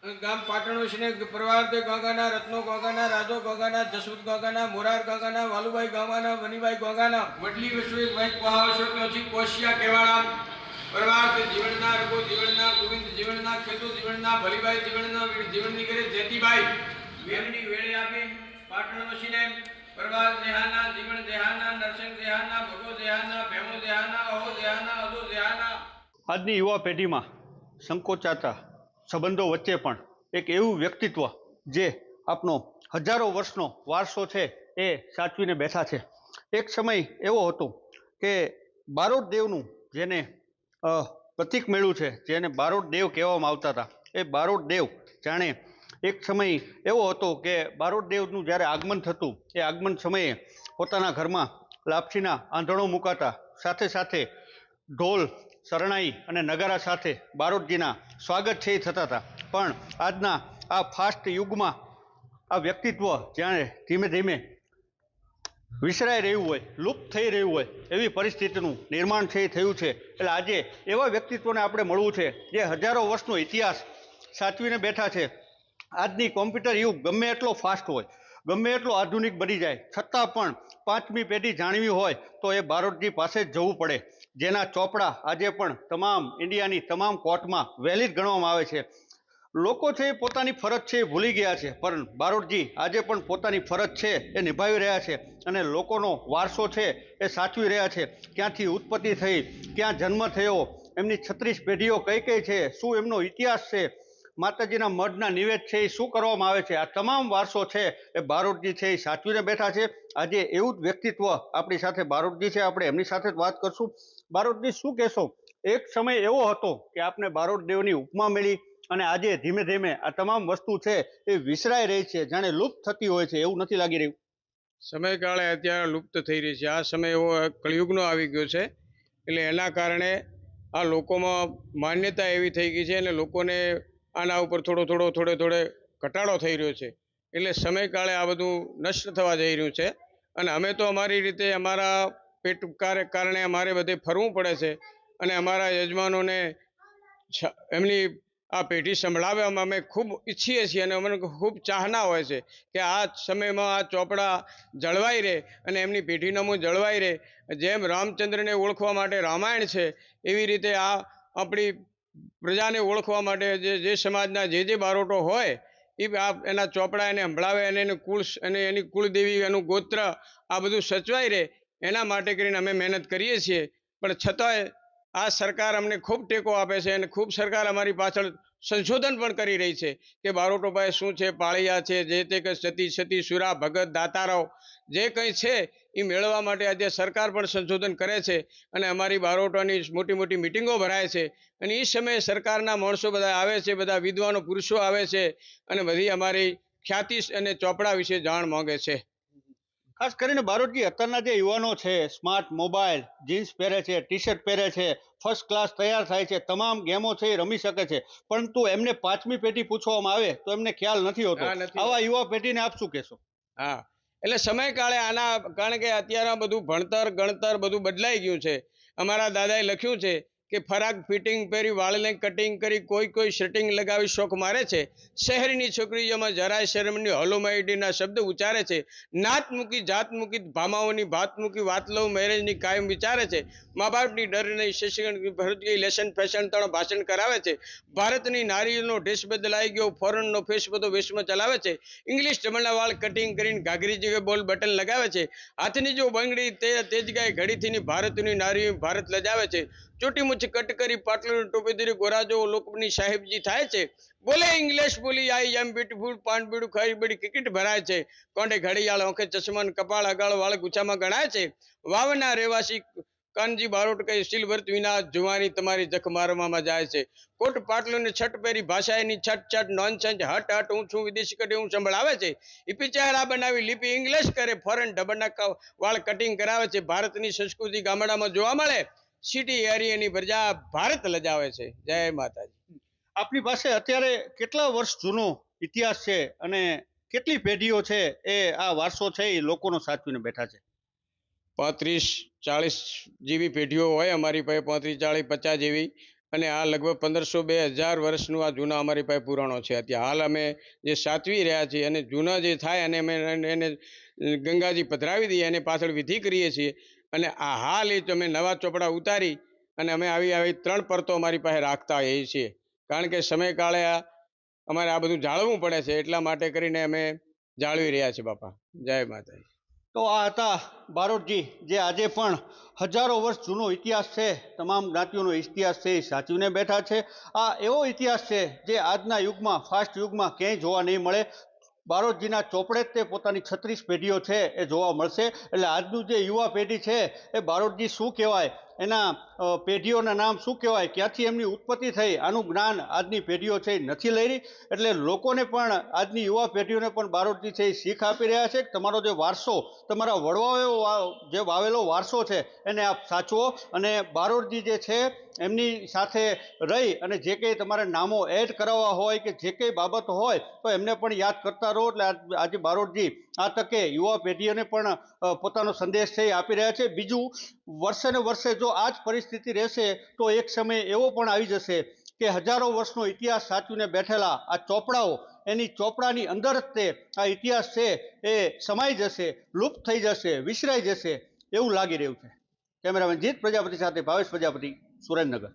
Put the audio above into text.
ગામ પાટણોશીને પરવાર તે ગોગાના, રત્નો ગોગાના, રાજો ગોગાના, જસવંત ગોગાના, મોરાર ગોગાના, વાલુભાઈ ગોગાના, વનીભાઈ ગોગાના, વડલી વસુએ વૈદ પહાવશો ત્યોથી કોશિયા કેવાળા પરવાર તે જીવનના, રઘુ જીવનના, ગોવિંદ જીવનના, ખેતુ જીવનના, ભલીભાઈ જીવનના, જીવનની કરે જેતીભાઈ વેરની વેળે આપી પાટણોશીને પરવાર દેહાના, જીવન દેહાના, નરસિંહ દેહાના, ભગો દેહાના, ભેમો દેહાના, અહો દેહાના, અદો દેહાના. આજની યુવા પેઢીમાં સંકોચાતા સંબંધો વચ્ચે પણ એક એવું વ્યક્તિત્વ જે આપનો હજારો વર્ષનો વારસો છે એ સાચવીને બેઠા છે. એક સમય એવો હતો કે બારોટ દેવનું જેને પ્રતીક મળ્યું છે, જેને બારોટ દેવ કહેવામાં આવતા હતા, એ બારોટ દેવ જાણે એક સમય એવો હતો કે બારોટ દેવનું જ્યારે આગમન થતું એ આગમન સમયે પોતાના ઘરમાં લાપસીના આંધણો મુકાતા, સાથે સાથે ઢોલ શરણાઈ અને નગારા સાથે બારોટજીના સ્વાગત છે એ થતા હતા. પણ આજના આ ફાસ્ટ યુગમાં આ વ્યક્તિત્વ જ્યારે ધીમે ધીમે વિસરાઈ રહ્યું હોય, લુપ્ત થઈ રહ્યું હોય એવી પરિસ્થિતિનું નિર્માણ છે એ થયું છે. એટલે આજે એવા વ્યક્તિત્વને આપણે મળવું છે જે હજારો વર્ષનો ઇતિહાસ સાચવીને બેઠા છે. આજની કોમ્પ્યુટર યુગ ગમે એટલો ફાસ્ટ હોય, ગમે એટલો આધુનિક બની જાય, છતાં પણ પાંચમી પેઢી જાણવી હોય તો એ બારોટજી પાસે જ જવું પડે, જેના ચોપડા આજે પણ તમામ ઇન્ડિયાની તમામ કોર્ટમાં વેલિડ ગણવામાં આવે છે. લોકો છે એ પોતાની ફરજ છે એ ભૂલી ગયા છે, પણ બારોટજી આજે પણ પોતાની ફરજ છે એ નિભાવી રહ્યા છે અને લોકોનો વારસો છે એ સાચવી રહ્યા છે. ક્યાંથી ઉત્પત્તિ થઈ, ક્યાં જન્મ થયો, એમની 36 પેઢીઓ કઈ કઈ છે, શું એમનો ઇતિહાસ છે, માતાજીના મઢના નિવેદ છે એ શું કરવામાં આવે છે, આ તમામ વારસો છે એ બારોટજી છે એ સાચવીને બેઠા છે. આજે એવું જ વ્યક્તિત્વ આપણી સાથે બારોટજી છે, આપણે એમની સાથે જ વાત કરશું. બારોટજી, શું કહેશો? એક સમય એવો હતો કે આપને બારોટ દેવની ઉપમા મળી અને આજે ધીમે ધીમે આ તમામ વસ્તુ છે એ વિસરાઈ રહી છે, જાણે લુપ્ત થતી હોય છે, એવું નથી લાગી રહ્યું? સમયગાળે અત્યારે લુપ્ત થઈ રહી છે. આ સમય એવો કળિયુગનો આવી ગયો છે, એટલે એના કારણે આ લોકોમાં માન્યતા એવી થઈ ગઈ છે અને લોકોને આના ઉપર થોડે ઘટાડો થઈ રહ્યો છે. એટલે સમયગાળે આ બધું નષ્ટ થવા જઈ રહ્યું છે. અને અમે તો અમારી રીતે અમારા પેટ કારણે અમારે બધે ફરવું પડે છે અને અમારા યજમાનોને એમની આ પેઢી સંભળાવવામાં અમે ખૂબ ઈચ્છીએ છીએ અને અમને ખૂબ ચાહના હોય છે કે આ સમયમાં આ ચોપડા જળવાઈ રહે અને એમની પેઢીનામું જળવાઈ રહે. જેમ રામચંદ્રને ઓળખવા માટે રામાયણ છે, એવી રીતે આ આપણી પ્રજાને ઓળખવા માટે જે સમાજના જે બારોટો હોય એ એના ચોપડા એને સંભળાવે અને એનું કુળ અને એની કુળદેવી, એનું ગોત્ર આ બધું સચવાઈ રહે, એના માટે કરીને અમે મહેનત કરીએ છીએ. પણ છતાંય આ સરકાર અમને ખૂબ ટેકો આપે છે અને ખૂબ સરકાર અમારી પાછળ સંશોધન પણ કરી રહી છે કે બારોટો પાસે શું છે, પાળિયા છે, જે તે કે સતી સુરા ભગત દાતારાવ જે કંઈ છે એ મેળવવા માટે આજે સરકાર પણ સંશોધન કરે છે અને અમારી બારોટોની મોટી મોટી મિટિંગો ભરાય છે અને એ સમયે સરકારના માણસો બધા આવે છે, બધા વિદ્વાનો પુરુષો આવે છે અને બધી અમારી ખ્યાતિ અને ચોપડા વિશે જાણ માંગે છે. ખાસ કરીને બારોટજી, અત્યારના જે યુવાનો છે સ્માર્ટ મોબાઈલ, જીન્સ પહેરે છે, ટી શર્ટ પહેરે છે, ફર્સ્ટ ક્લાસ તૈયાર થાય છે, તમામ ગેમો છે એ રમી શકે છે, પરંતુ એમને પાંચમી પેઢી પૂછવામાં આવે તો એમને ખ્યાલ નથી હોતો. આવા યુવા પેઢીને આપ શું કહેશો? હા, એટલે સમયકાળે આના કારણ કે અત્યારે બધું ભણતર ગણતર બધું બદલાઈ ગયું છે. અમારા દાદાએ લખ્યું છે કે ફરાક ફિટિંગ પહેરી, વાળને કટિંગ કરી, કોઈ શર્ટિંગ લગાવી શોખ મારે છે. શહેરની છોકરીઓમાં જરાય શરમની હલોમાઈડીના શબ્દ ઉચ્ચારે છે. નાત મૂકી જાત મૂકી ભામાઓની ભાત મૂકી, વાત લવ મેરેજની કાયમ વિચારે છે. મા બાપની ડર નહીં, શિક્ષણ ભરતી લેસન ફેશન તણ ભાષણ કરાવે છે. ભારતની નારીઓનો ડ્રેસ બદલાઈ ગયો, ફોરનનો ફેસ બધો વેશમાં ચલાવે છે. ઇંગ્લિશ જમણના વાળ કટિંગ કરીને ઘાઘરી જગ્યાએ બોલ બટન લગાવે છે. હાથની જો બંગડી તે જગ્યાએ ઘડીથી ભારતની નારીઓ ભારત લજાવે છે. ચોટી મુચ્છ કટ કરી, પાટલું ટોપી ધરી, ગોરાજો લોકની સાહેબજી થાય છે. બોલે ઇંગ્લિશ બોલી, આઈ એમ બ્યુટીફુલ, પાન બીડું ખાઈ બડી ક્રિકેટ ભરાય છે. કોંડે ઘડિયાળ, ઓંખે ચશ્મા, કપાળ અગાળ, વાળ ગુચ્છામાં ગણાય છે. વાવના રહેવાસી કાનજી બારોટ કઈ સિલવર્ત વિના જુવાની તમારી જખ મારવામાં જાય છે. કોટ પાટલું ને છટ પહેરી, ભાષાની છટ નોનસેન્સ હટ હું છું વિદેશી કટી હું સંભળાવે છે. ઈપી ચહેરા બનાવી, લિપી ઇંગ્લિશ કરે, ફોરેન ડબરના વાળ કટિંગ કરાવે છે. ભારતની સંસ્કૃતિ ગામડામાં જોવા મળે, સિટી એરિયાની પ્રજા ભારત લજાવે છે. જય માતાજી. આપની પાસે અત્યારે કેટલા વર્ષ જૂનો ઇતિહાસ છે અને કેટલી પેઢીઓ છે એ આ વારસો છે એ લોકોનો સાચવીને બેઠા છે? 35-40 જેવી પેઢીઓ હોય અમારી પાસે, 35-40-50 જેવી. અને આ લગભગ 1500-2000 વર્ષનું આ જૂના અમારી પાસે પુરાણો છે. અત્યારે હાલ અમે જે સાચવી રહ્યા છીએ અને જૂના જે થાય અને અમે એને ગંગાજી પધરાવી દઈએ અને પાછળ વિધિ કરીએ છીએ. અને આ હાલ એ અમે નવા ચોપડા ઉતારી અને અમે આવી આવી 3 પરતો અમારી પાસે રાખતા હોઈએ છીએ. કારણ કે સમયકાળે અમારે આ બધું જાળવવું પડે છે, એટલા માટે કરીને અમે જાળવી રહ્યા છીએ. બાપા જય માતાજી. તો આ હતા બારોટજી, જે આજે પણ હજારો વર્ષ જૂનો ઇતિહાસ છે, તમામ જ્ઞાતિઓનો ઇતિહાસ છે એ સાચવીને બેઠા છે. આ એવો ઇતિહાસ છે જે આજના યુગમાં, ફાસ્ટ યુગમાં ક્યાંય જોવા નહીં મળે. બારોટજીના ચોપડે જ તે પોતાની 36 પેઢીઓ છે એ જોવા મળશે. એટલે આજનું જે યુવા પેઢી છે એ બારોટજી શું કહેવાય, એના પેઢીઓના નામ શું કહેવાય, ક્યાંથી એમની ઉત્પત્તિ થઈ, આનું જ્ઞાન આજની પેઢીઓ છે એ નથી લઈ રહી. એટલે લોકોને પણ, આજની યુવા પેઢીઓને પણ બારોટજી છે એ શીખ આપી રહ્યા છે કે તમારો જે વારસો, તમારા વડવાઓએ જે વાવેલો વારસો છે એને આપ સાચવો. અને બારોટજી જે છે એમની સાથે રહી અને જે કંઈ તમારે નામો એડ કરાવવા હોય કે જે કંઈ બાબત હોય તો એમને પણ યાદ કરતા રહો. એટલે આજે બારોટજી આ તકે યુવા પેઢીઓને પણ પોતાનો સંદેશ છે એ આપી રહ્યા છે. બીજું, વર્ષે ને વર્ષે જો આ જ પરિસ્થિતિ રહેશે તો એક સમય એવો પણ આવી જશે કે હજારો વર્ષનો ઇતિહાસ સાચવીને બેઠેલા આ ચોપડાઓ, એની ચોપડાની અંદર જ તે આ ઇતિહાસ છે એ સમાઈ જશે, લુપ્ત થઈ જશે, વિસરાઈ જશે એવું લાગી રહ્યું છે. કેમેરામેન જીત પ્રજાપતિ સાથે ભાવેશ પ્રજાપતિ, સુરેન્દ્રનગર.